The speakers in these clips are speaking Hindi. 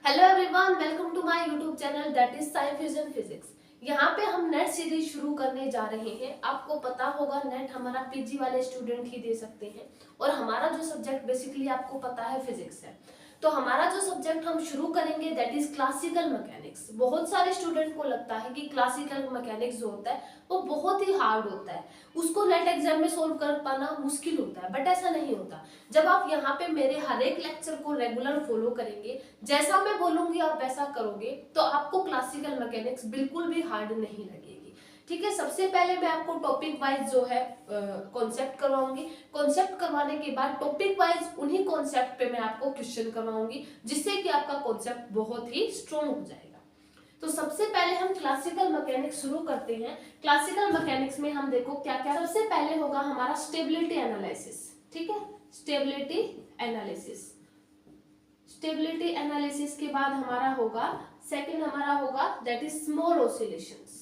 Hello everyone, welcome to my YouTube channel that is Sai fusion physics. यहाँ पे हम नेट सीरीज शुरू करने जा रहे हैं। आपको पता होगा नेट हमारा पीजी वाले स्टूडेंट ही दे सकते हैं और हमारा जो सब्जेक्ट बेसिकली आपको पता है फिजिक्स है। तो हमारा जो सब्जेक्ट हम शुरू करेंगे दैट इज क्लासिकल मैकेनिक्स। बहुत सारे स्टूडेंट को लगता है कि क्लासिकल मैकेनिक्स जो होता है वो बहुत ही हार्ड होता है, उसको नेट एग्जाम में सोल्व कर पाना मुश्किल होता है, बट ऐसा नहीं होता। जब आप यहाँ पे मेरे हर एक लेक्चर को रेगुलर फॉलो करेंगे, जैसा मैं बोलूंगी आप वैसा करोगे, तो आपको क्लासिकल मैकेनिक्स बिल्कुल भी हार्ड नहीं लगेगी। ठीक है, सबसे पहले मैं आपको टॉपिक वाइज जो है कॉन्सेप्ट करवाऊंगी। कॉन्सेप्ट करवाने के बाद टॉपिक वाइज उन्हीं कॉन्सेप्ट पे मैं आपको क्वेश्चन करवाऊंगी, जिससे कि आपका कॉन्सेप्ट बहुत ही स्ट्रॉन्ग हो जाएगा। तो सबसे पहले हम क्लासिकल मैकेनिक्स शुरू करते हैं। क्लासिकल मैकेनिक्स में हम देखो क्या क्या। सबसे पहले होगा हमारा स्टेबिलिटी एनालिसिस। ठीक है, स्टेबिलिटी एनालिसिस। स्टेबिलिटी एनालिसिस के बाद हमारा होगा सेकंड, हमारा होगा दैट इज स्मॉल ऑसिलेशंस।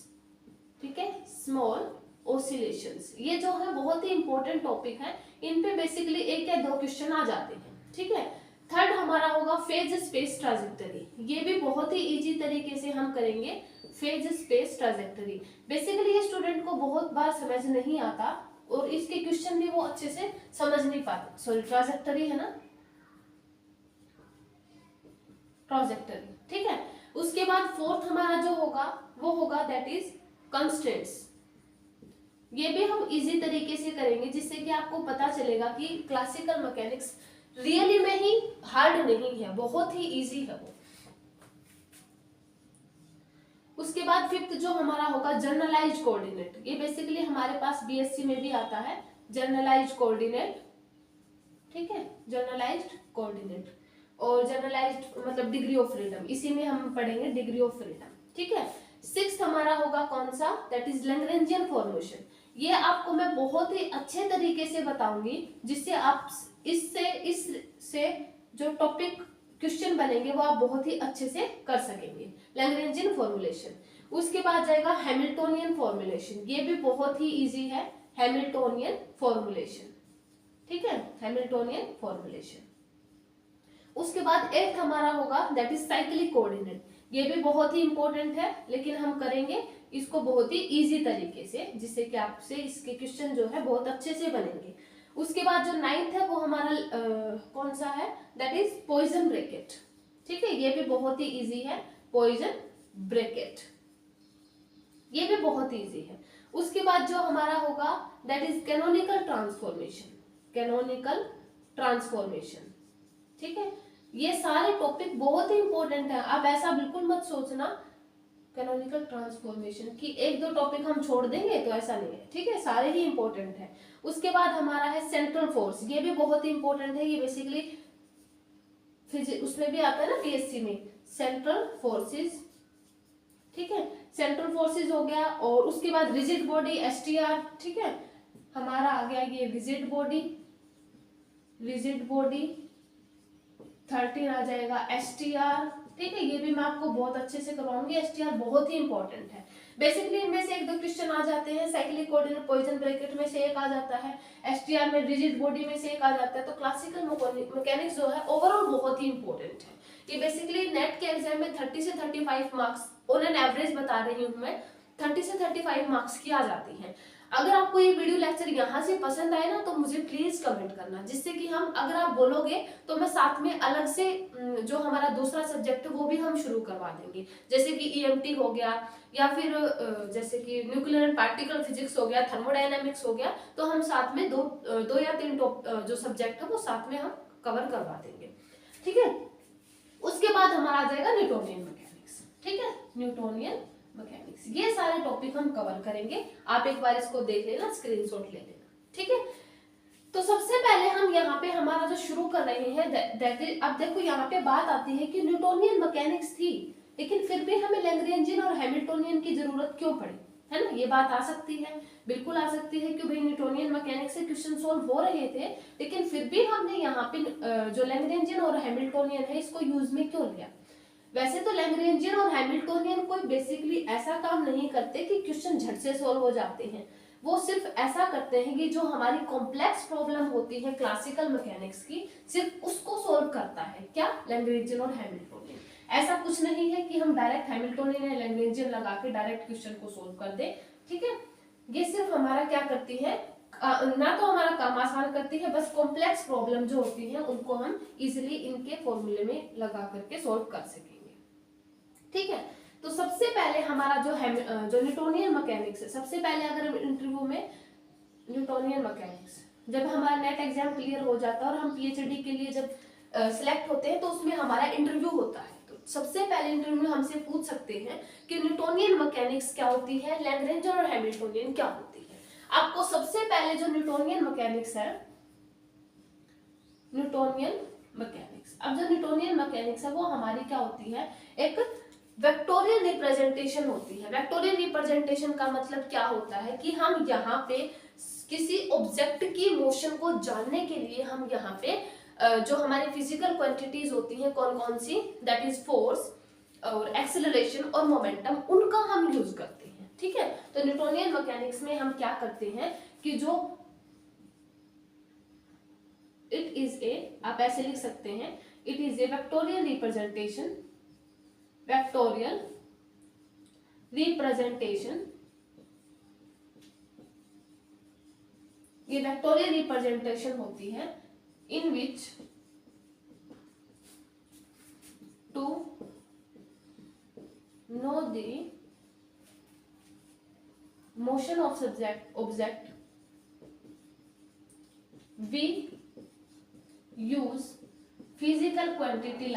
ठीक है, स्मॉल ऑसिलेशंस, ये जो है बहुत ही इंपॉर्टेंट टॉपिक है। इन पे बेसिकली एक या दो क्वेश्चन आ जाते हैं। ठीक है, थर्ड हमारा होगा फेज स्पेस ट्राजेक्टरी। ये भी बहुत ही इजी तरीके से हम करेंगे। फेज स्पेस ट्राजेक्टरी बेसिकली ये स्टूडेंट को बहुत बार समझ नहीं आता और इसके क्वेश्चन भी वो अच्छे से समझ नहीं पाते। सॉरी, ट्राजेक्टरी है ना, ट्राजेक्टरी। ठीक है, उसके बाद फोर्थ हमारा जो होगा वो होगा दैट इज कंस्ट्रेंट्स। ये भी हम इजी तरीके से करेंगे, जिससे कि आपको पता चलेगा कि क्लासिकल मैकेनिक्स रियली में ही हार्ड नहीं है, बहुत ही इजी है वो। उसके बाद फिफ्थ जो हमारा होगा जर्नलाइज्ड कोऑर्डिनेट। ये बेसिकली हमारे पास बीएससी में भी आता है, जर्नलाइज्ड कोऑर्डिनेट। ठीक है, जर्नलाइज्ड कोऑर्डिनेट और जर्नलाइज्ड मतलब डिग्री ऑफ फ्रीडम, इसी में हम पढ़ेंगे डिग्री ऑफ फ्रीडम। ठीक है, सिक्स्थ हमारा होगा कौन सा, दैट इज लैग्रेंजियन फॉर्मेशन। ये आपको मैं बहुत ही अच्छे तरीके से बताऊंगी, जिससे आप इससे जो टॉपिक क्वेश्चन बनेंगे वो आप बहुत ही अच्छे से कर सकेंगे। Lagrangian formulation. उसके बाद जाएगा हैमिल्टोनियन फॉर्मुलेशन। ये भी बहुत ही इजी है, हैमिल्टोनियन फॉर्मुलेशन। ठीक है, हैमिल्टोनियन फॉर्मुलेशन। उसके बाद एट हमारा होगा दैट इज साइक्लिक कोऑर्डिनेट। ये भी बहुत ही इंपॉर्टेंट है, लेकिन हम करेंगे इसको बहुत ही इजी तरीके से, जिससे कि आपसे इसके क्वेश्चन जो है बहुत अच्छे से बनेंगे। उसके बाद जो नाइन्थ है वो हमारा कौन सा है, दैट इज पॉइजन ब्रैकेट। ठीक है, ये भी बहुत ही इजी है, पॉइजन ब्रैकेट, ये भी बहुत इजी है। उसके बाद जो हमारा होगा that is canonical transformation. Canonical transformation. ठीक है, ये सारे टॉपिक बहुत ही इंपॉर्टेंट है। आप ऐसा बिल्कुल मत सोचना कैनोनिकल ट्रांसफॉर्मेशन की एक दो टॉपिक हम छोड़ देंगे, तो ऐसा नहीं है। ठीक है, सारे ही इंपॉर्टेंट है। उसके बाद हमारा है सेंट्रल फोर्स। ये भी बहुत ही इंपॉर्टेंट है, ये बेसिकली उसमें भी आता है ना पीएससी में, सेंट्रल फोर्सेस। ठीक है, सेंट्रल फोर्सेस हो गया। और उसके बाद रिजिड बॉडी एसटीआर। ठीक है, हमारा आ गया ये रिजिड बॉडी। रिजिड बॉडी 13 आ जाएगा एसटीआर। ठीक है, ये भी मैं आपको बहुत अच्छे से करवाऊंगी। एसटीआर बहुत ही इंपॉर्टेंट है। बेसिकली इनमें से एक दो क्वेश्चन आ जाते हैं, साइक्लिक कोऑर्डिनेट पॉइजन ब्रैकेट में से एक आ जाता है, एसटीआर में रिजिड बॉडी में से एक आ जाता है। तो क्लासिकल मैकेनिक्स जो है ओवरऑल बहुत ही इंपॉर्टेंट है। ये बेसिकली नेट के एग्जाम में 30 से 35 मार्क्स ऑन एन एवरेज बता रही हूँ मैं, 30 से 35 मार्क्स की आ जाती है। अगर आपको ये वीडियो लेक्चर यहाँ से पसंद आए ना, तो मुझे प्लीज कमेंट करना, जिससे कि हम, अगर आप बोलोगे तो मैं साथ में अलग से जो हमारा दूसरा सब्जेक्ट है वो भी हम शुरू करवा देंगे, जैसे कि ईएमटी हो गया, या फिर जैसे कि न्यूक्लियर एंड पार्टिकल फिजिक्स हो गया, थर्मोडायनामिक्स हो गया। तो हम साथ में दो या तीन जो सब्जेक्ट है वो साथ में हम कवर करवा देंगे। ठीक है, उसके बाद हमारा आ जाएगा न्यूटोनियन मैकेनिक्स। ठीक है, न्यूटोनियन मैकेनिक्स, ये सारे टॉपिक हम कवर करेंगे। आप एक बार इसको देख लेना, स्क्रीनशॉट ले लेना। ठीक है, तो सबसे पहले हम यहाँ पे हमारा जो शुरू कर रहे हैं, अब देखो यहाँ पे बात आती है कि न्यूटोनियन मैकेनिक्स थी, लेकिन फिर भी हमें लैग्रेंजियन और हैमिल्टोनियन की जरूरत क्यों पड़ी, है ना। ये बात आ सकती है, बिल्कुल आ सकती है कि भाई न्यूटोनियन मैकेनिक्स से क्वेश्चन सोल्व हो रहे थे, लेकिन फिर भी हमने यहाँ पे जो लैग्रेंजियन और हैमिल्टोनियन है इसको यूज में क्यों लिया। वैसे तो लैग्रेंजियन और हैमिल्टोनियन कोई बेसिकली ऐसा काम नहीं करते कि क्वेश्चन झट से सॉल्व हो जाते हैं। वो सिर्फ ऐसा करते हैं कि जो हमारी कॉम्प्लेक्स प्रॉब्लम होती है क्लासिकल मैकेनिक्स की, सिर्फ उसको सोल्व करता है क्या, लैग्रेंजियन और हैमिल्टोनियन। ऐसा कुछ नहीं है कि हम डायरेक्ट हैमिल्टोनियन या लैग्रेंजियन लगा के डायरेक्ट क्वेश्चन को सोल्व कर दे, ठीक है। ये सिर्फ हमारा क्या करती है, ना तो हमारा काम आसान करती है, बस कॉम्प्लेक्स प्रॉब्लम जो होती है उनको हम इजिली इनके फॉर्मूले में लगा करके सोल्व कर सकेंगे, ठीक है। तो सबसे पहले हमारा जो न्यूटोनियन मैकेनिक्स है, सबसे पहले अगर हम इंटरव्यू में न्यूटोनियन मैकेनिक्स जब हमारा नेट एग्जाम क्लियर हो जाता है और हम पीएचडी के लिए जब सिलेक्ट होते हैं तो उसमें हमारा इंटरव्यू होता है। तो सबसे पहले इंटरव्यू में हमसे पूछ सकते हैं कि न्यूटोनियन मैकेनिक्स क्या होती है, लैग्रेंजियन और हैमिल्टोनियन क्या होती है। आपको सबसे पहले जो न्यूटोनियन मैकेनिक्स है, न्यूटोनियन मैकेनिक्स, अब जो न्यूटोनियन मैकेनिक्स है वो हमारी क्या होती है, एक वेक्टोरियल रिप्रेजेंटेशन होती है। वेक्टोरियल रिप्रेजेंटेशन का मतलब क्या होता है कि हम यहाँ पे किसी ऑब्जेक्ट की मोशन को जानने के लिए हम यहाँ पे जो हमारी फिजिकल क्वांटिटीज होती हैं कौन कौन सी, दैट इज फोर्स और एक्सेलरेशन और मोमेंटम, उनका हम यूज करते हैं, ठीक है। तो न्यूटोनियन मैकेनिक्स में हम क्या करते हैं कि जो इट इज ए, आप ऐसे लिख सकते हैं, it is a vectorial representation, vectorial representation, ये वेक्टोरियल रिप्रेजेंटेशन होती है in which to know the motion of object we use physical quantity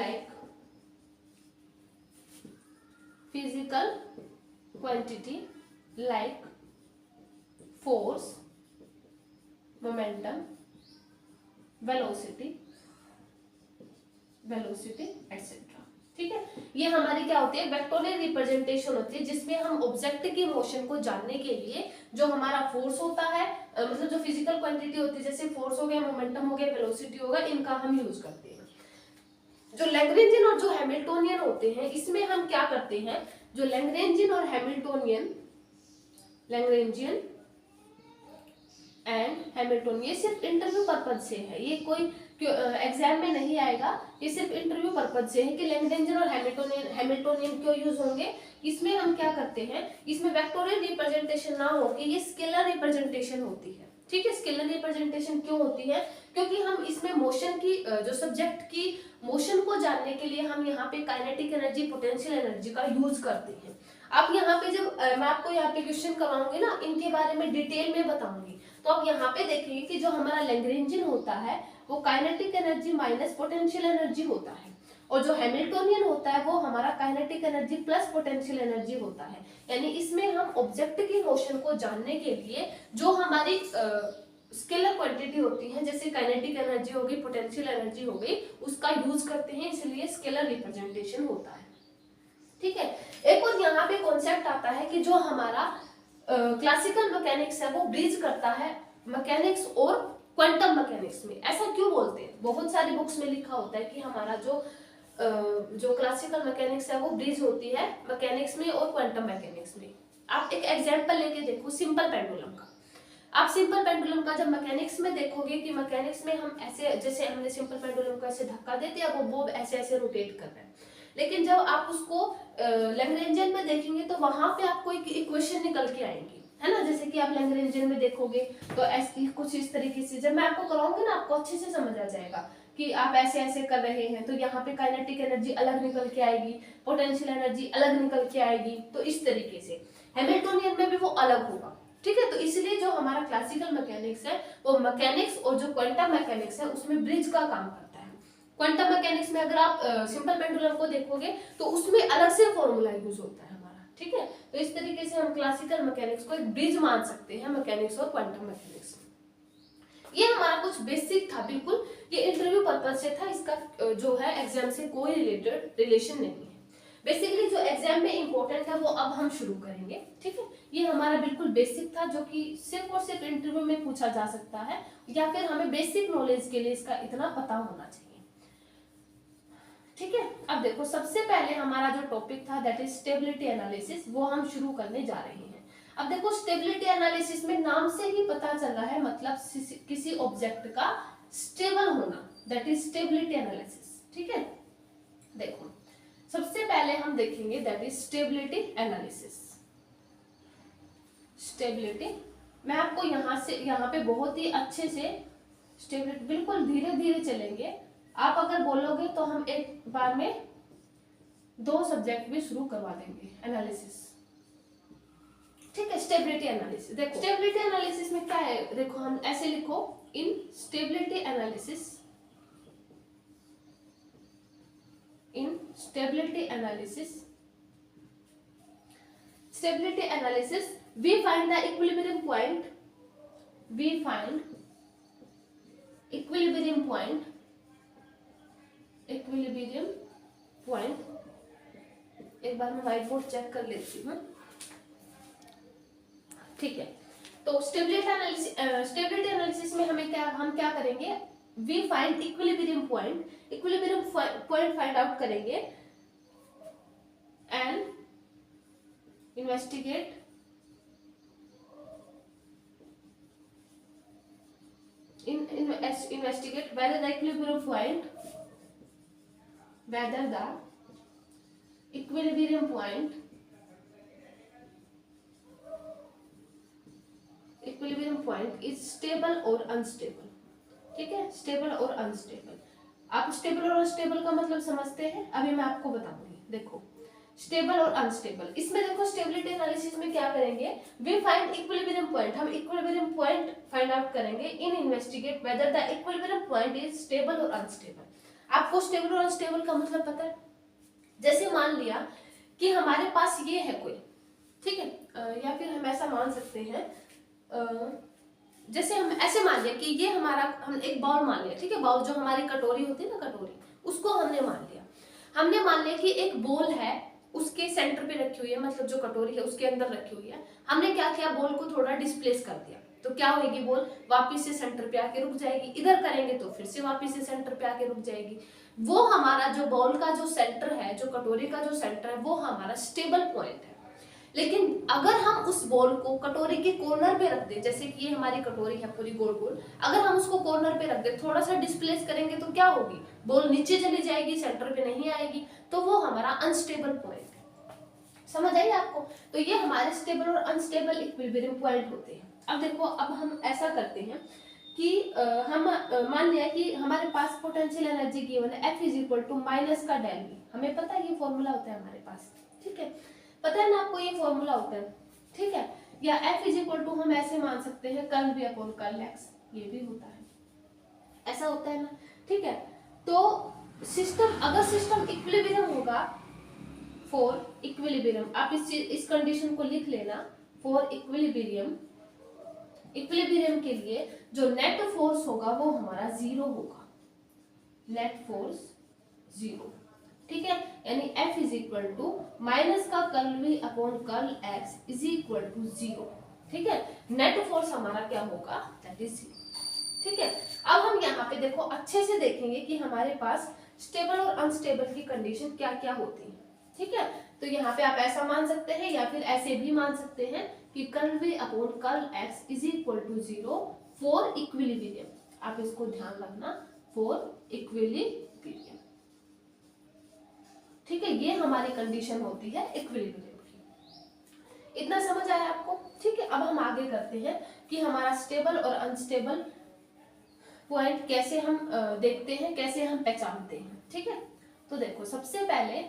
like force, momentum, velocity etc, ठीक है। ये हमारी क्या होती है, वेक्टोरियल रिप्रेजेंटेशन होती है जिसमें हम ऑब्जेक्ट की मोशन को जानने के लिए जो हमारा फोर्स होता है, मतलब जो फिजिकल क्वांटिटी होती है जैसे फोर्स हो गया, मोमेंटम हो गया, वेलोसिटी होगा, इनका हम यूज करते हैं। जो लैग्रेंजियन और जो हैमिल्टोनियन होते हैं इसमें हम क्या करते हैं, जो लैग्रेंजियन और हैमिल्टोनियन, लैग्रेंजियन एंड हैमिल्टोनियन, ये सिर्फ इंटरव्यू पर्पज से है, ये कोई एग्जाम में नहीं आएगा, ये सिर्फ इंटरव्यू पर्पज से है कि लैग्रेंजियन और हैमिल्टोनियन क्यों यूज होंगे। इसमें हम क्या करते हैं, इसमें वेक्टोरियल रिप्रेजेंटेशन ना होके ये स्केलर रिप्रेजेंटेशन होती है, ठीक है। स्केलर रिप्रेजेंटेशन क्यों होती है, क्योंकि हम इसमें मोशन की जो सब्जेक्ट की मोशन को जानने के लिए हम यहाँ पे काइनेटिक एनर्जी, पोटेंशियल एनर्जी का यूज करते हैं। आप यहाँ पे जब मैं आपको यहाँ पे क्वेश्चन कराऊंगी ना, इनके बारे में डिटेल में बताऊंगी, तो आप यहाँ पे देखेंगे कि जो हमारा लैग्रेंजियन होता है वो kinetic energy minus potential energy होता है, और जो हैमिल्टोनियन होता है वो हमारा kinetic energy plus potential energy होता है। यानी इसमें हम ऑब्जेक्ट की मोशन को जानने के लिए जो हमारी स्केलर क्वांटिटी होती है, जैसे काइनेटिक एनर्जी हो गई, पोटेंशियल एनर्जी हो गई, उसका यूज करते हैं, इसलिए स्केलर रिप्रेजेंटेशन होता है, ठीक है। एक और यहाँ पे कॉन्सेप्ट आता है कि जो हमारा क्लासिकल मैकेनिक्स है वो ब्रिज करता है मैकेनिक्स और क्वांटम मैकेनिक्स में। ऐसा क्यों बोलते हैं, बहुत सारी बुक्स में लिखा होता है कि हमारा जो क्लासिकल मैकेनिक्स है वो ब्रिज होती है मैकेनिक्स में और क्वांटम मैकेनिक्स में। आप एक एग्जांपल लेके देखो सिंपल पेंडुलम का। आप सिंपल पेंडुलम का जब मैकेनिक्स में देखोगे कि मैकेनिक्स में हम ऐसे, जैसे हमने सिंपल पेंडुलम को ऐसे धक्का देते हैं, वो बोब ऐसे ऐसे रोटेट कर रहा है, लेकिन जब आप उसको लैग्रेंजियन में देखेंगे तो वहां पे आपको एक इक्वेशन निकल के आएंगी, है ना। जैसे कि आप लैग्रेंजियन में देखोगे तो ऐसी कुछ इस तरीके से, जब मैं आपको कराऊंगी ना आपको अच्छे से समझ आ जाएगा कि आप ऐसे ऐसे कर रहे हैं, तो यहाँ पे काइनेटिक एनर्जी अलग निकल के आएगी, पोटेंशियल एनर्जी अलग निकल के आएगी, तो इस तरीके से हैमिल्टोनियन में भी वो अलग होगा, ठीक है। तो इसलिए जो हमारा क्लासिकल मैकेनिक्स है वो मैकेनिक्स और जो क्वांटम मैकेनिक्स है उसमें ब्रिज का काम करता है। क्वांटम मैकेनिक्स में अगर आप सिंपल पेंडुलम को देखोगे तो उसमें अलग से फॉर्मूला यूज होता है हमारा, ठीक है। तो इस तरीके से हम क्लासिकल मैकेनिक्स को एक ब्रिज मान सकते हैं मैकेनिक्स और क्वांटम मैकेनिक्स में। ये हमारा कुछ बेसिक था, बिल्कुल ये इंटरव्यू पर्पज से था, इसका जो है एग्जाम से कोई रिलेशन नहीं है। बेसिकली जो एग्जाम में इंपॉर्टेंट है वो अब हम शुरू करेंगे, ठीक है। ये हमारा बिल्कुल बेसिक था जो कि सिर्फ और सिर्फ इंटरव्यू में पूछा जा सकता है, या फिर हमें बेसिक नॉलेज के लिए इसका इतना पता होना चाहिए, ठीक है। अब देखो सबसे पहले हमारा जो टॉपिक था दैट इज स्टेबिलिटी एनालिसिस, वो हम शुरू करने जा रहे हैं। अब देखो स्टेबिलिटी एनालिसिस में नाम से ही पता चल रहा है, मतलब किसी ऑब्जेक्ट का स्टेबल होना, दैट इज स्टेबिलिटी एनालिसिस, ठीक है। देखो सबसे पहले हम देखेंगे that is stability analysis. Stability, मैं आपको यहाँ पे बहुत ही अच्छे से स्टेबिलिटी, बिल्कुल धीरे धीरे चलेंगे। आप अगर बोलोगे तो हम एक बार में 2 सब्जेक्ट भी शुरू करवा देंगे एनालिसिस, ठीक है। स्टेबिलिटी एनालिसिस, देखो स्टेबिलिटी एनालिसिस में क्या है, देखो हम ऐसे लिखो, इन stability analysis, in stability analysis, stability analysis we find the equilibrium point, we find equilibrium point, equilibrium point, एक बार मैं व्हाइट बोर्ड चेक कर लेती हूँ, ठीक है। तो स्टेबिलिटी एनालिसिस में हम क्या करेंगे, we find equilibrium point, equilibrium point find out करेंगे and investigate investigate whether the equilibrium point, whether the equilibrium point is stable or unstable, ठीक है। स्टेबल और अनस्टेबल, आप स्टेबल और अनस्टेबल का मतलब समझते हैं, अभी मैं आपको बताऊंगी। देखो स्टेबल और अनस्टेबल, इसमें देखो स्टेबिलिटी एनालिसिस में क्या करेंगे, वी फाइंड इक्विलिब्रियम पॉइंट, हम इक्विलिब्रियम पॉइंट फाइंड आउट करेंगे and investigate whether the equilibrium point is stable और अनस्टेबल। आपको स्टेबल और अनस्टेबल का मतलब पता है, जैसे मान लिया कि हमारे पास ये है कोई, ठीक है, या फिर हम ऐसा मान सकते हैं, जैसे हम ऐसे मान लिया कि ये हमारा, हम एक बाउल मान लिया, ठीक है, बाउल जो हमारी कटोरी होती है ना, कटोरी, उसको हमने मान लिया कि एक बोल है, उसके सेंटर पे रखी हुई है, मतलब जो कटोरी है उसके अंदर रखी हुई है। हमने क्या किया, बोल को थोड़ा डिस्प्लेस कर दिया, तो क्या होगी, बोल वापिस से सेंटर पे आके रुक जाएगी। इधर करेंगे तो फिर से वापिस से सेंटर पे आके रुक जाएगी। वो हमारा जो बॉल का जो सेंटर है, जो कटोरी का जो सेंटर है, वो हमारा स्टेबल पॉइंट है। लेकिन अगर हम उस बॉल को कटोरी के कॉर्नर पे रख दे, जैसे कि ये हमारी कटोरी है पूरी गोल गोल, अगर हम उसको कॉर्नर पे रख दे, थोड़ा सा डिस्प्लेस करेंगे तो क्या होगी, बॉल नीचे चली जाएगी, सेंटर पे नहीं आएगी, तो वो हमारा अनस्टेबल पॉइंट है। समझ आई आपको? तो ये हमारे स्टेबल और अनस्टेबल इक्विलिब्रियम पॉइंट होते हैं। अब देखो, अब हम ऐसा करते हैं कि हम मान लिया कि हमारे पास पोटेंशियल एनर्जी गिवन है, F is equal to minus का डेल V, हमें पता है ये फॉर्मूला होता है हमारे पास, ठीक है, पता है ना आपको ये फॉर्मूला होता है, ठीक है। या F इज इक्वल टू हम ऐसे मान सकते हैं curl V upon curl X, ये भी होता है, ऐसा होता है ना, ठीक है। तो सिस्टम, अगर सिस्टम इक्विलिब्रियम होगा, फॉर इक्विलिब्रियम, आप इस कंडीशन को लिख लेना, फॉर इक्विलिब्रियम, इक्विलिब्रियम के लिए जो नेट फोर्स होगा वो हमारा 0 होगा, नेट फोर्स 0, ठीक है। यानी F is equal to minus का curl V upon curl X is equal to 0, ठीक है। नेट फोर्स हमारा क्या होगा, दैट इज 0, ठीक है। अब हम यहाँ पे देखो अच्छे से देखेंगे कि हमारे पास स्टेबल और अनस्टेबल की कंडीशन क्या क्या होती है, ठीक है। तो यहाँ पे आप ऐसा मान सकते हैं या फिर ऐसे भी मान सकते हैं कि curl V upon curl X is equal to 0 for equilibrium, आप इसको ध्यान रखना, फॉर इक्विलिब्रियम, ठीक है। ये हमारी कंडीशन होती है इक्विलिब्रियम की। इतना समझ आया आपको, ठीक है। अब हम आगे करते हैं कि हमारा स्टेबल और अनस्टेबल पॉइंट कैसे हम देखते हैं, कैसे हम पहचानते हैं, ठीक है। तो देखो, सबसे पहले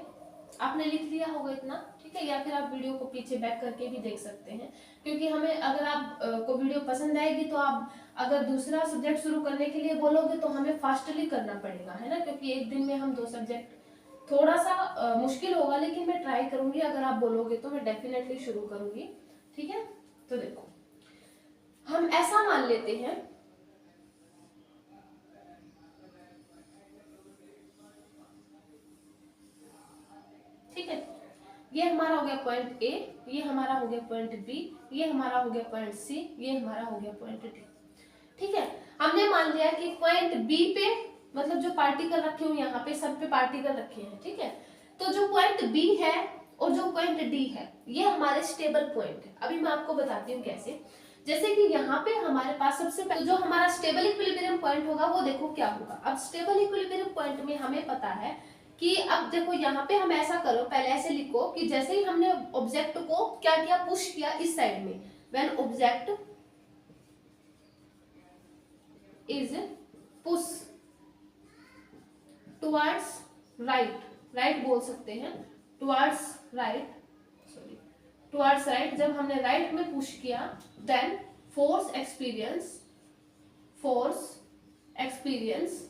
आपने लिख लिया होगा इतना, ठीक है, या फिर आप वीडियो को पीछे बैक करके भी देख सकते हैं, क्योंकि हमें, अगर आप को वीडियो पसंद आएगी तो आप अगर दूसरा सब्जेक्ट शुरू करने के लिए बोलोगे तो हमें फास्टली करना पड़ेगा, है ना, क्योंकि एक दिन में हम 2 सब्जेक्ट थोड़ा सा मुश्किल होगा, लेकिन मैं ट्राई करूंगी, अगर आप बोलोगे तो मैं डेफिनेटली शुरू करूंगी, ठीक है। तो देखो, हम ऐसा मान लेते हैं, ठीक है, ये हमारा हो गया पॉइंट A, ये हमारा हो गया पॉइंट B, ये हमारा हो गया पॉइंट C, ये हमारा हो गया पॉइंट D, ठीक है। हमने मान लिया कि पॉइंट B पे, मतलब जो पार्टिकल रखे हुए यहाँ पे, सब पे पार्टिकल रखे हैं, ठीक है। तो जो पॉइंट B है और जो पॉइंट D है, ये हमारे स्टेबल पॉइंट है। अभी मैं आपको बताती हूँ कैसे। जैसे कि यहाँ पे हमारे पास सबसे पहले जो हमारा स्टेबल इक्विलिब्रियम पॉइंट होगा वो देखो क्या होगा। अब स्टेबल इक्विलिब्रियम पॉइंट में हमें पता है कि अब देखो यहाँ पे हम ऐसा करो, पहले ऐसे लिखो कि जैसे ही हमने ऑब्जेक्ट को क्या किया, पुश किया इस साइड में, when object is push towards right, right बोल सकते हैं, towards right, sorry towards right, जब हमने राइट में पुश किया, देन फोर्स एक्सपीरियंस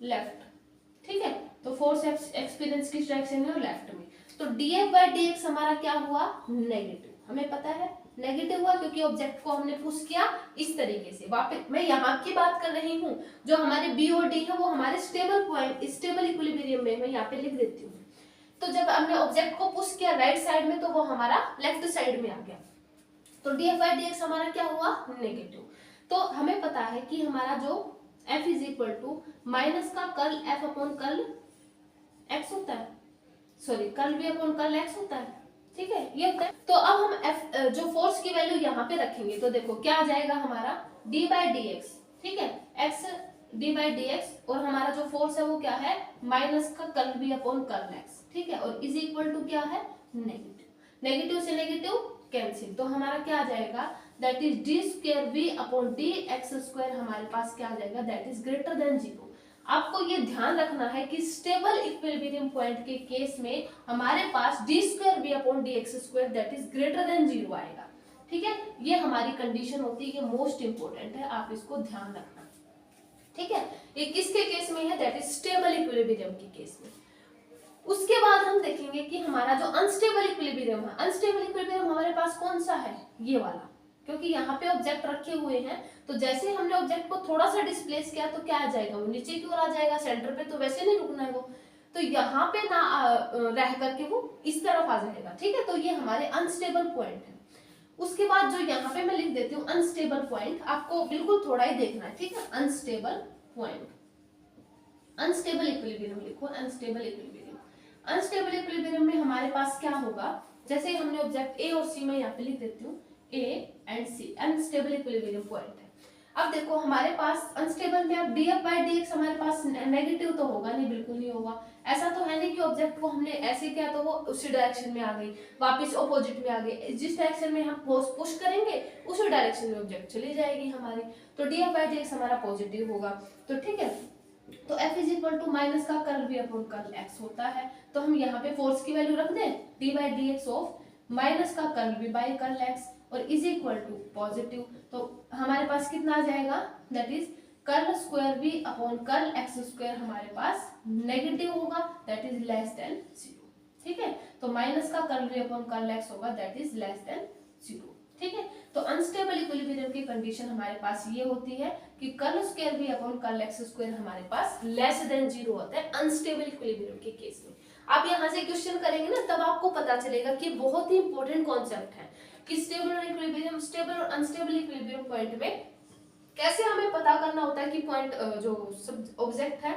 लेफ्ट, ठीक है। तो फोर्स एक्सपीरियंस किस डायरेक्शन में, लेफ्ट में। तो df by dx हमारा क्या हुआ, नेगेटिव, हमें पता है नेगेटिव हुआ क्योंकि ऑब्जेक्ट को हमने पुश किया इस तरीके से। वापस मैं यहाँ की बात कर रही हूँ, जो हमारे b और d है वो हमारे स्टेबल पॉइंट, स्टेबल इक्विलिब्रियम में, मैं यहाँ पे लिख देती हूँ। तो जब हमने ऑब्जेक्ट को पुश किया राइट साइड में तो वो हमारा लेफ्ट साइड में आ गया, तो df by dx हमारा क्या हुआ, नेगेटिव। तो हमें पता है कि हमारा जो f is equal to minus का curl f upon curl x होता है, sorry curl v upon curl x होता है, ठीक है, ये होता है। तो अब हम f जो फोर्स की वैल्यू यहाँ पे रखेंगे तो देखो क्या आ जाएगा हमारा d by dx, ठीक है, x d by dx, और हमारा जो फोर्स है वो क्या है, माइनस का curl v upon curl x, ठीक है, और इज इक्वल टू क्या है, नेगेटिव, नेगेटिव से नेगेटिव कैंसिल, तो हमारा क्या आ जाएगा, that is d square v upon d x square, हमारे पास क्या आ जाएगा, दैट इज ग्रेटर देन 0। आपको ये ध्यान रखना है कि स्टेबल इक्विलिब्रियम पॉइंट के केस में हमारे पास d square v upon d x square that is greater than 0 आएगा, ठीक है। ये हमारी कंडीशन होती है, ये मोस्ट इंपोर्टेंट है, आप इसको ध्यान रखना, ठीक है। ये किसके केस में है, दैट इज स्टेबल इक्विलिब्रियम के केस में। उसके बाद हम देखेंगे कि हमारा जो अनस्टेबल इक्विलिब्रियम है, अनस्टेबल इक्विलिब्रियम हमारे पास कौन सा है, ये वाला, क्योंकि यहाँ पे ऑब्जेक्ट रखे हुए हैं, तो जैसे हमने ऑब्जेक्ट को थोड़ा सा डिस्प्लेस किया तो क्या आ जाएगा, वो नीचे की ओर आ जाएगा, सेंटर पे तो वैसे नहीं रुकना है वो, तो यहाँ पे ना रह करके वो इस तरफ आ जाएगा, ठीक है। तो ये हमारे अनस्टेबल पॉइंट है। उसके बाद जो यहाँ पे मैं लिख देती हूँ अनस्टेबल पॉइंट, आपको बिल्कुल थोड़ा ही देखना है, ठीक है। अनस्टेबल पॉइंट, अनस्टेबल इक्विलिब्रियम लिखो, अनस्टेबल इक्विलिब्रियम। अनस्टेबल इक्विलिब्रियम में हमारे पास क्या होगा, जैसे हमने ऑब्जेक्ट ए और सी में यहाँ पे लिख देती हूँ A and C, unstable equilibrium point है। अब देखो हमारे पास अनस्टेबल में अब df by dx हमारे पास नेगेटिव तो होगा नहीं, बिल्कुल नहीं होगा। ऐसा तो है नहीं कि ऑब्जेक्ट को हमने ऐसे किया तो वो उसी डायरेक्शन में आ गई, वापस ऑपोजिट में आ गई, जिस डायरेक्शन में हम फोर्स पुश करेंगे उसी डायरेक्शन में ऑब्जेक्ट चली जाएगी हमारी, तो df by dx हमारा पॉजिटिव होगा, तो ठीक है। तो f is equal to minus का curl v upon curl x होता है, तो हम यहाँ पे फोर्स की वैल्यू रख दें d by dx of minus का curl v by curl x और इज इक्वल टू पॉजिटिव, तो हमारे पास कितना आ जाएगा, that is curl square v upon curl x square हमारे पास नेगेटिव होगा, दैट इज लेस देन 0, ठीक है। तो माइनस का curl v upon curl x होगा, दैट इज लेस देन 0, ठीक है। तो अनस्टेबल इक्विलिब्रियम की कंडीशन हमारे पास ये होती है कि curl square v upon curl x square हमारे पास लेस देन 0 होता है अनस्टेबल इक्विलिब्रियम के केस में। आप यहाँ से क्वेश्चन करेंगे ना तब आपको पता चलेगा कि बहुत ही इंपॉर्टेंट कॉन्सेप्ट है कि स्टेबल और इक्विलिब्रियम, स्टेबल और अनस्टेबल इक्विलिब्रियम पॉइंट में कैसे हमें पता करना होता है कि पॉइंट जो ऑब्जेक्ट है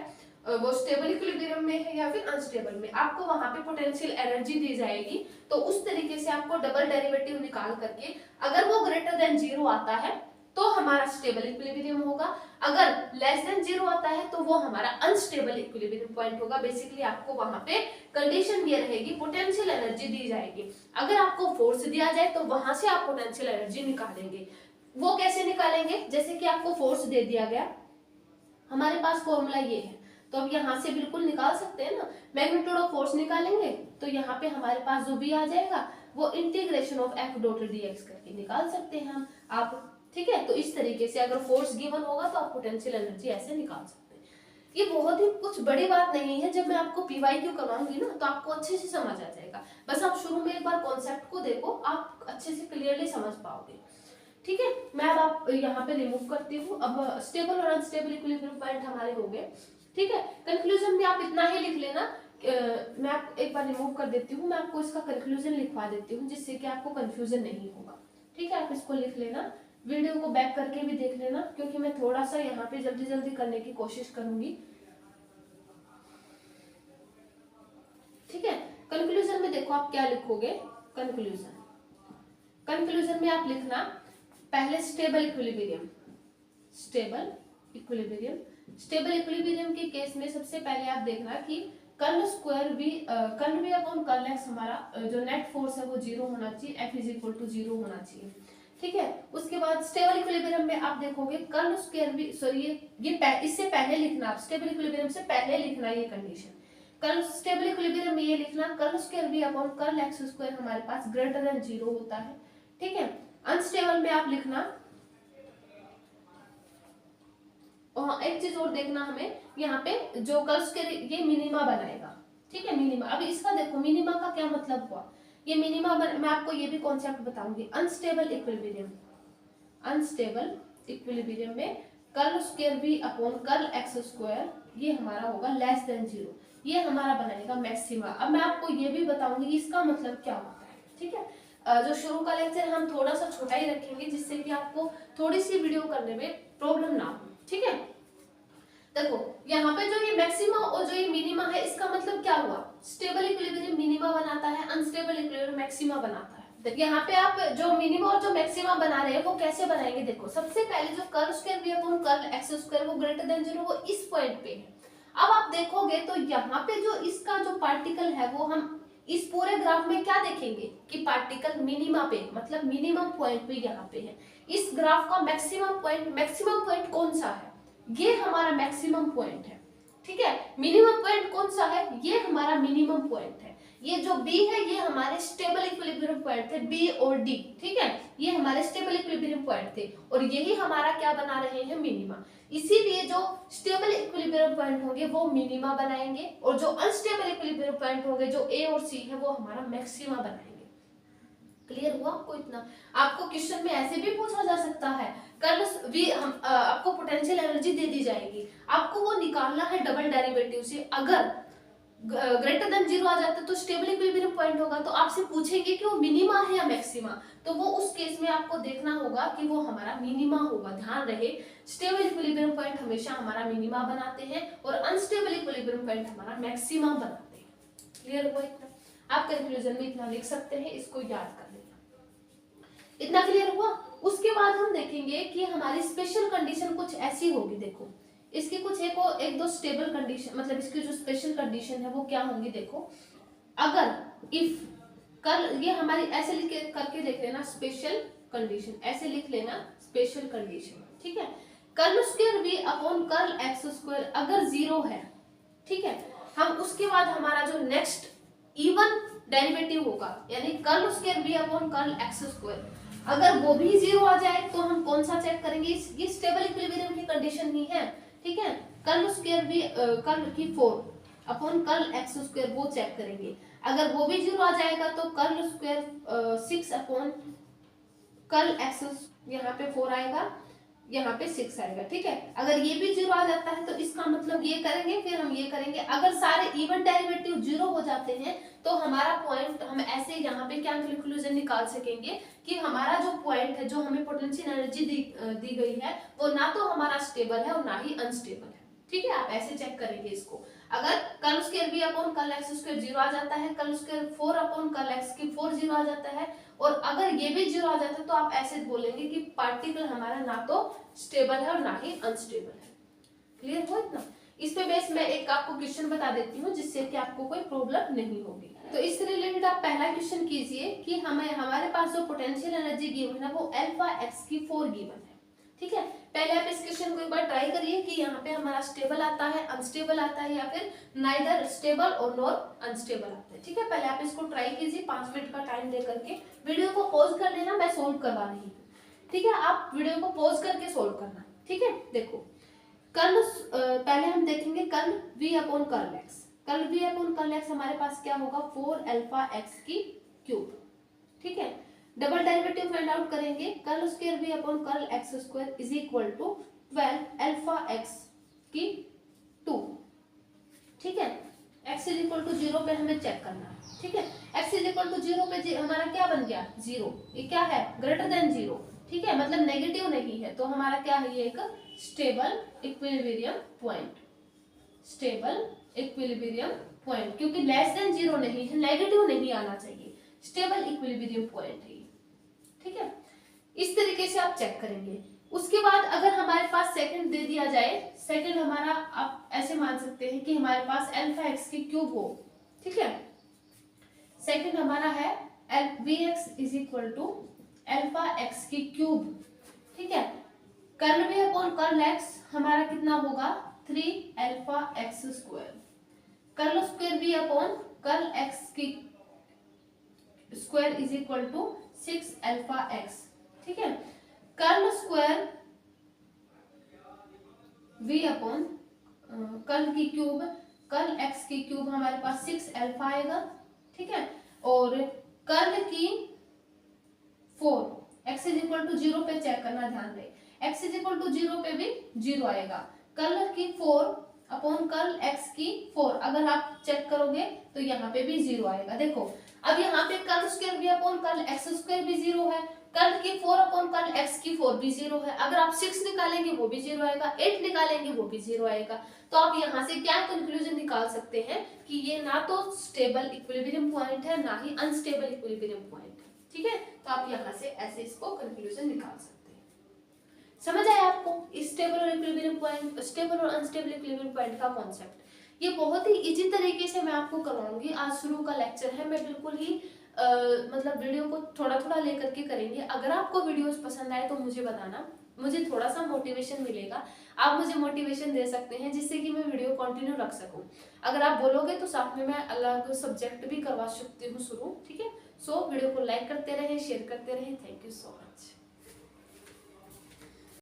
वो स्टेबल इक्विलिब्रियम में है या फिर अनस्टेबल में। आपको वहां पे पोटेंशियल एनर्जी दी जाएगी, तो उस तरीके से आपको डबल डेरिवेटिव निकाल करके अगर वो ग्रेटर देन 0 आता है तो हमारा स्टेबल इक्विलिब्रियम होगा, अगर लेस देन 0 आता है तो वो हमारा अनस्टेबल इक्विलिब्रियम पॉइंट होगा। बेसिकली आपको वहां पे कंडीशन ये रहेगी, पोटेंशियल एनर्जी दी जाएगी, अगर आपको फोर्स दिया जाए तो वहां से आप पोटेंशियल एनर्जी निकालेंगे। वो कैसे निकालेंगे, जैसे कि आपको फोर्स दे दिया गया, हमारे पास फॉर्मूला ये है, तो अब यहाँ से बिल्कुल निकाल सकते हैं ना, मैग्नीट्यूड ऑफ फोर्स निकालेंगे तो यहाँ पे हमारे पास जो भी आ जाएगा वो integration of F dot dx करके निकाल सकते हैं हम आप, ठीक है। तो इस तरीके से अगर फोर्स गिवन होगा तो आप पोटेंशियल एनर्जी ऐसे निकाल सकते हैं। ये बहुत ही कुछ बड़ी बात नहीं है, जब मैं आपको पीवाईक्यू करवाऊंगी ना तो आपको अच्छे से समझ आ जाएगा। बस आप शुरू में एक बार कॉन्सेप्ट को देखो, आप अच्छे से क्लियरली समझ पाओगे, ठीक है। मैं अब आप यहाँ पे रिमूव करती हूँ। अब स्टेबल और अनस्टेबल इक्विलिब्रियम पॉइंट हमारे हो गए, ठीक है। कंक्लूजन में आप इतना ही लिख लेना, मैं आपको एक बार रिमूव कर देती हूँ, मैं आपको इसका कंक्लूजन लिखवा देती हूँ जिससे कि आपको कंफ्यूजन नहीं होगा, ठीक है। आप इसको लिख लेना, वीडियो को बैक करके भी देख लेना क्योंकि मैं थोड़ा सा यहाँ पे जल्दी जल्दी करने की कोशिश करूंगी, ठीक है। कंक्लूजन में देखो आप क्या लिखोगे, कंक्लूजन में आप लिखना पहले स्टेबल इक्विलिब्रियम, स्टेबल इक्विलिब्रियम के केस में सबसे पहले आप देखना कि curl v upon curl x हमारा जो नेट फोर्स है वो 0 होना चाहिए, F इज इक्वल टू 0 होना चाहिए, ठीक है। उसके बाद स्टेबल इक्विलिब्रियम में आप देखोगे कर्ल स्क्वायर भी, सॉरी ये इससे पहले लिखना, आप स्टेबल इक्विलिब्रियम से पहले लिखना ये कंडीशन। कर्ल स्टेबल इक्विलिब्रियम में ये लिखना कर्ल स्क्वायर भी अपॉन कर्ल एक्स स्क्वायर हमारे पास ग्रेटर देन 0 होता है, ठीक है। अनस्टेबल में आप लिखना, और एक चीज और देखना हमें यहाँ पे जो कर्ल स्क्वायर ये मिनिमा बनाएगा, ठीक है, मिनिमा। अब इसका देखो मिनिमा का क्या मतलब हुआ, ये मिनिमा मैं आपको ये भी कॉन्सेप्ट बताऊंगी। अनस्टेबल इक्विलिब्रियम में कर्ल स्क्वायर भी अपॉन कर्ल एक्स स्क्वायर ये हमारा होगा लेस देन 0, ये हमारा बनेगा मैक्सिमा। अब मैं आपको ये भी बताऊंगी इसका मतलब क्या होता है, ठीक है। जो शुरू का लेक्चर हम थोड़ा सा छोटा ही रखेंगे जिससे कि आपको थोड़ी सी वीडियो करने में प्रॉब्लम ना हो, ठीक है। देखो यहाँ पे जो ये मैक्सिमा और जो ये मिनिमा है इसका मतलब क्या हुआ, स्टेबल इक्विलिब्रियम मिनिमा बनाता है, अनस्टेबल इक्विलिब्रियम मैक्सिमा बनाता है। यहाँ पे आप जो मिनिमा और जो मैक्सिमा बना रहे हैं वो कैसे बनाएंगे, देखो सबसे पहले जो कर्ल स्क्वायर भी अपॉन कर्ल एक्स स्क्वायर वो ग्रेटर देन 0 वो इस पॉइंट पे है। अब आप देखोगे तो यहाँ पे जो इसका जो पार्टिकल है वो हम इस पूरे ग्राफ में क्या देखेंगे कि पार्टिकल मिनिमा पे, मतलब मिनिमम पॉइंट पे यहाँ पे है। इस ग्राफ का मैक्सिमम पॉइंट कौन सा है, ये हमारा मैक्सिमम पॉइंट है, ठीक है। मिनिमम पॉइंट कौन सा है, ये हमारा मिनिमम पॉइंट है। ये जो B है ये हमारे स्टेबल इक्विलिब्रियम पॉइंट थे, B और D, ठीक है, ये हमारे स्टेबल इक्विलिब्रियम पॉइंट थे और यही हमारा क्या बना रहे हैं, मिनिमा। इसीलिए जो स्टेबल इक्विलिब्रियम पॉइंट होंगे वो मिनिमा बनाएंगे और जो अनस्टेबल इक्विलिब्रियम पॉइंट होंगे जो A और C है वो हमारा मैक्सिमा बनाएंगे। क्लियर हुआ आपको इतना। आपको क्वेश्चन में ऐसे भी पूछा जा सकता है, कर्ल V आपको पोटेंशियल एनर्जी दे दी जाएगी, आपको वो निकालना है डबल डेरिवेटिव से। अगर ग्रेटर देन 0 आ जाता है तो स्टेबल इक्विलिब्रियम पॉइंट होगा, तो आपसे पूछेंगे कि वो मिनिमा है या मैक्सिमा, तो वो उस केस में आपको देखना होगा कि वो हमारा मिनिमा होगा। ध्यान रहे स्टेबल इक्विलिब्रियम पॉइंट हमेशा हमारा मिनिमा बनाते हैं और अनस्टेबल इक्विलिब्रियम पॉइंट हमारा मैक्सिमा बनाते हैं। क्लियर हुआ इतना, आप कंक्लूजन में इतना लिख सकते हैं, इसको याद कर लेना। इतना क्लियर हुआ। उसके बाद हम देखेंगे कि हमारी स्पेशल कंडीशन कुछ ऐसी होगी, देखो इसकी कुछ एक दो स्टेबल कंडीशन, मतलब इसकी जो स्पेशल कंडीशन है वो क्या होंगी, देखो अगर इफ कर्ल, ये हमारी ऐसे लिख करके देख लेना स्पेशल कंडीशन, ऐसे लिख लेना स्पेशल कंडीशन, ठीक है। Curl square v upon curl x square अगर 0 है, ठीक है, हम उसके बाद हमारा जो नेक्स्ट इवन डेरिवेटिव होगा यानी curl square v upon curl x square, अगर वो भी 0 आ जाए तो हम कौन सा चेक करेंगे, ये स्टेबल इक्विलिब्रियम की कंडीशन ही है, ठीक है। कर्ल स्क्वायर भी कर्ल की 4 अपॉन कर्ल एक्स स्क्वायर वो चेक करेंगे, अगर वो भी 0 आ जाएगा तो curl square 6 upon curl x, यहाँ पे 4 आएगा, यहाँ पे 6 आएगा, ठीक है। अगर ये भी 0 आ जाता है तो इसका मतलब ये करेंगे, फिर हम ये करेंगे। अगर सारे इवन डेरिवेटिव 0 हो जाते हैं तो हमारा पॉइंट हम ऐसे यहाँ पे क्या कंक्लूजन निकाल सकेंगे कि हमारा जो पॉइंट है, जो हमें पोटेंशियल एनर्जी दी गई है, वो ना तो हमारा स्टेबल है और ना ही अनस्टेबल है, ठीक है। आप ऐसे चेक करेंगे इसको। अगर curl square v upon curl x square 0 आ जाता है, curl square 4 upon curl x की 4 0 आ जाता है, और अगर ये भी 0 आ जाता है तो आप ऐसे बोलेंगे कि पार्टिकल हमारा ना तो स्टेबल है और ना ही अनस्टेबल है। क्लियर हो इतना। इस पे बेस मैं एक आपको क्वेश्चन बता देती हूँ जिससे कि आपको कोई प्रॉब्लम नहीं होगी। तो इससे रिलेटेड आप पहला क्वेश्चन कीजिए कि हमारे पास जो पोटेंशियल एनर्जी गिवन है वो अल्फा एक्स की 4 गिवन है, ठीक है। पहले आप इस क्वेश्चन को एक बार ट्राई करिए कि यहाँ पे हमारा स्टेबल आता है, अनस्टेबल आता है, या फिर नाइदर स्टेबल और नॉर अनस्टेबल आता है, ठीक है। पहले आप इसको ट्राई कीजिए 5 मिनट का टाइम दे करके। वीडियो को पॉज कर लेना, मैं सोल्व करवा रही हूँ, ठीक है। आप वीडियो को पॉज करके सोल्व करना, ठीक है। देखो कर्ल पहले हम देखेंगे curl v upon curl x। Curl v upon curl x हमारे पास क्या होगा 4 अल्फा x की क्यूब, ठीक है। डबल डेरिवेटिव फाइंड आउट करेंगे, curl square v upon curl x square is equal to 12 alpha x की 2, ठीक है। x इज इक्वल टू 0 पे हमें चेक करना है, ठीक है। x इज इक्वल टू 0 पे हमारा क्या बन गया 0, ये क्या है ग्रेटर देन 0, ठीक है, मतलब नेगेटिव नहीं है, तो हमारा क्या है ये एक stable equilibrium point, stable equilibrium point, क्योंकि लेस देन 0 नहीं है, नेगेटिव नहीं आना चाहिए, स्टेबल इक्विलिब्रियम पॉइंट है, ठीक है। इस तरीके से आप चेक करेंगे। उसके बाद अगर हमारे पास सेकंड दे दिया जाए, सेकंड हमारा आप ऐसे मान सकते हैं कि हमारे पास अल्फा एक्स की क्यूब हो, ठीक है। सेकंड हमारा है v x is equal to alpha x की क्यूब, ठीक है। Curl v upon curl x हमारा कितना होगा 3 alpha x square, curl square v upon curl x की square is equal to 6 alpha x, ठीक है। Curl square v upon curl की क्यूब, कर्ल एक्स की क्यूब हमारे पास 6 अल्फा आएगा, ठीक है। और कर्ल की 4 एक्स इज इक्वल टू 0 पे चेक करना, ध्यान रहे एक्स इज इक्वल टू 0 पे भी 0 आएगा। कर्ल की 4 अपॉन कर्ल एक्स की 4 अगर आप चेक करोगे तो यहाँ पे भी 0 आएगा। देखो अब यहाँ पे कर्ल स्क्वायर भी अपॉन कर्ल एक्स स्क्वायर भी 0 है, कर्ल की 4 अपॉन कर्ल एक्स की 4 भी 0 है। अगर आप 6 निकालेंगे वो भी 0 आएगा, 8 निकालेंगे वो भी 0 आएगा। तो आप यहाँ से क्या कंक्लूजन निकाल सकते हैं कि ये ना तो स्टेबल इक्विलिब्रियम पॉइंट है ना ही अनस्टेबल इक्विलिब्रियम पॉइंट है, ठीक है। तो आप यहाँ से ऐसे इसको कंक्लूजन निकाल सकते हैं। समझ आया आपको स्टेबल और इक्विलिब्रियम पॉइंट, स्टेबल और अनस्टेबल इक्विलिब्रियम पॉइंट का कॉन्सेप्ट? ये बहुत ही इजी तरीके से मैं आपको करवाऊंगी। आज शुरू का लेक्चर है, मैं बिल्कुल ही मतलब वीडियो को थोड़ा थोड़ा लेकर के करेंगे। अगर आपको वीडियोस पसंद आए तो मुझे बताना, मुझे थोड़ा सा मोटिवेशन मिलेगा। आप मुझे मोटिवेशन दे सकते हैं जिससे कि मैं वीडियो कंटिन्यू रख सकूं। अगर आप बोलोगे तो साथ में मैं अलग सब्जेक्ट भी करवा सकती हूँ शुरू, ठीक है। सो वीडियो को लाइक करते रहे, शेयर करते रहे। Thank you so much.